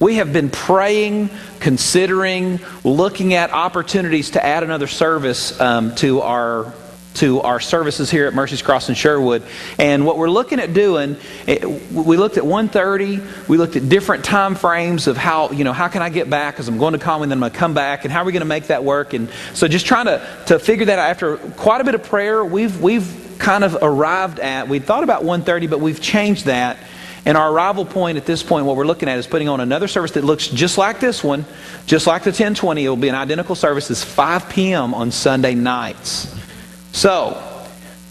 We have been praying, considering, looking at opportunities to add another service to our services here at Mercy's Cross in Sherwood. And what we're looking at doing, we looked at 1:30, we looked at different time frames of how can I get back, because I'm going to Conway and then I'm going to come back, and how are we going to make that work? And so just trying to figure that out. After quite a bit of prayer, we've kind of arrived at, we thought about 1:30, but we've changed that. And our arrival point at this point, what we're looking at is putting on another service that looks just like this one, just like the 10:20. It will be an identical service. It's 5 p.m. on Sunday nights. So,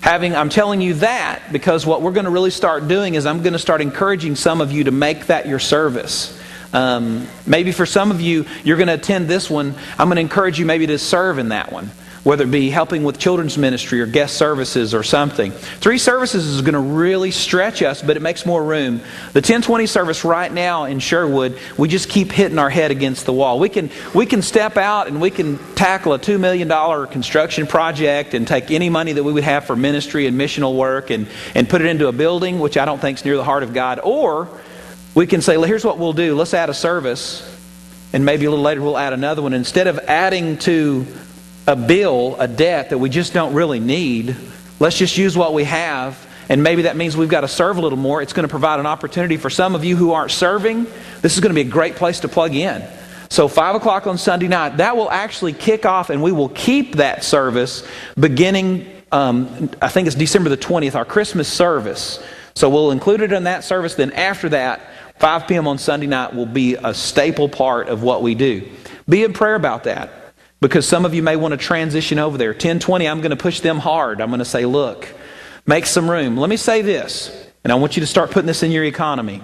I'm telling you that because what we're going to really start doing is I'm going to start encouraging some of you to make that your service. Maybe for some of you, you're going to attend this one. I'm going to encourage you maybe to serve in that one, whether it be helping with children's ministry or guest services or something. 3 services is going to really stretch us, but it makes more room. The 10:20 service right now in Sherwood, we just keep hitting our head against the wall. We can step out and we can tackle a $2 million construction project and take any money that we would have for ministry and missional work and put it into a building, which I don't think is near the heart of God. Or we can say, well, here's what we'll do. Let's add a service, and maybe a little later we'll add another one. Instead of adding to a debt that we just don't really need, let's just use what we have, and maybe that means we've got to serve a little more. It's going to provide an opportunity for some of you who aren't serving. This is going to be a great place to plug in. So 5 o'clock on Sunday night, that will actually kick off, and we will keep that service beginning, I think it's December the 20th, our Christmas service. So we'll include it in that service. Then after that, 5 p.m. on Sunday night will be a staple part of what we do. Be in prayer about that, because some of you may want to transition over there. 10:20, I'm going to push them hard. I'm going to say, look, make some room. Let me say this, and I want you to start putting this in your economy.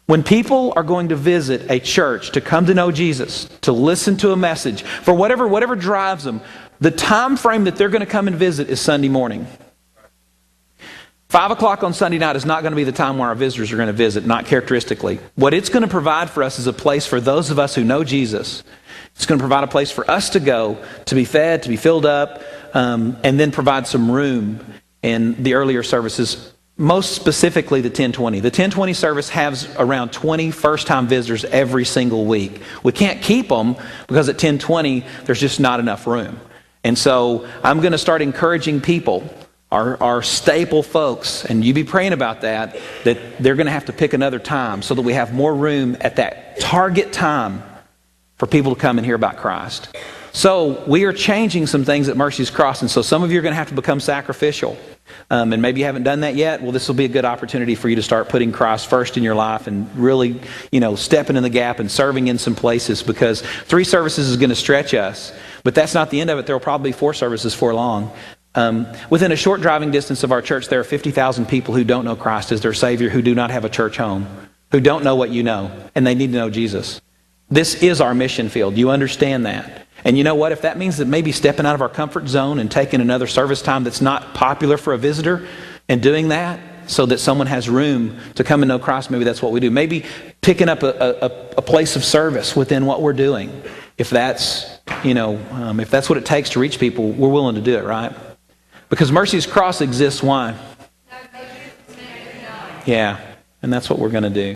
When people are going to visit a church to come to know Jesus, to listen to a message, for whatever drives them, the time frame that they're going to come and visit is Sunday morning. 5 o'clock on Sunday night is not going to be the time where our visitors are going to visit, not characteristically. What it's going to provide for us is a place for those of us who know Jesus. It's going to provide a place for us to go, to be fed, to be filled up, and then provide some room in the earlier services, most specifically the 10:20. The 10:20 service has around 20 first-time visitors every single week. We can't keep them because at 10:20 there's just not enough room. And so I'm going to start encouraging people, our staple folks, and you be praying about that they're going to have to pick another time so that we have more room at that target time for people to come and hear about Christ. So we are changing some things at Mercy's Cross, and so some of you are going to have to become sacrificial. And maybe you haven't done that yet. Well, this will be a good opportunity for you to start putting Christ first in your life and really, stepping in the gap and serving in some places, because 3 services is going to stretch us. But that's not the end of it. There will probably be 4 services for long. Within a short driving distance of our church, there are 50,000 people who don't know Christ as their Savior, who do not have a church home, who don't know what you know, and they need to know Jesus. This is our mission field. You understand that. And you know what? If that means that maybe stepping out of our comfort zone and taking another service time that's not popular for a visitor and doing that so that someone has room to come and know Christ, maybe that's what we do. Maybe picking up a place of service within what we're doing. If that's, if that's what it takes to reach people, we're willing to do it, right? Because Mercy's Cross exists, why? Yeah, and that's what we're going to do.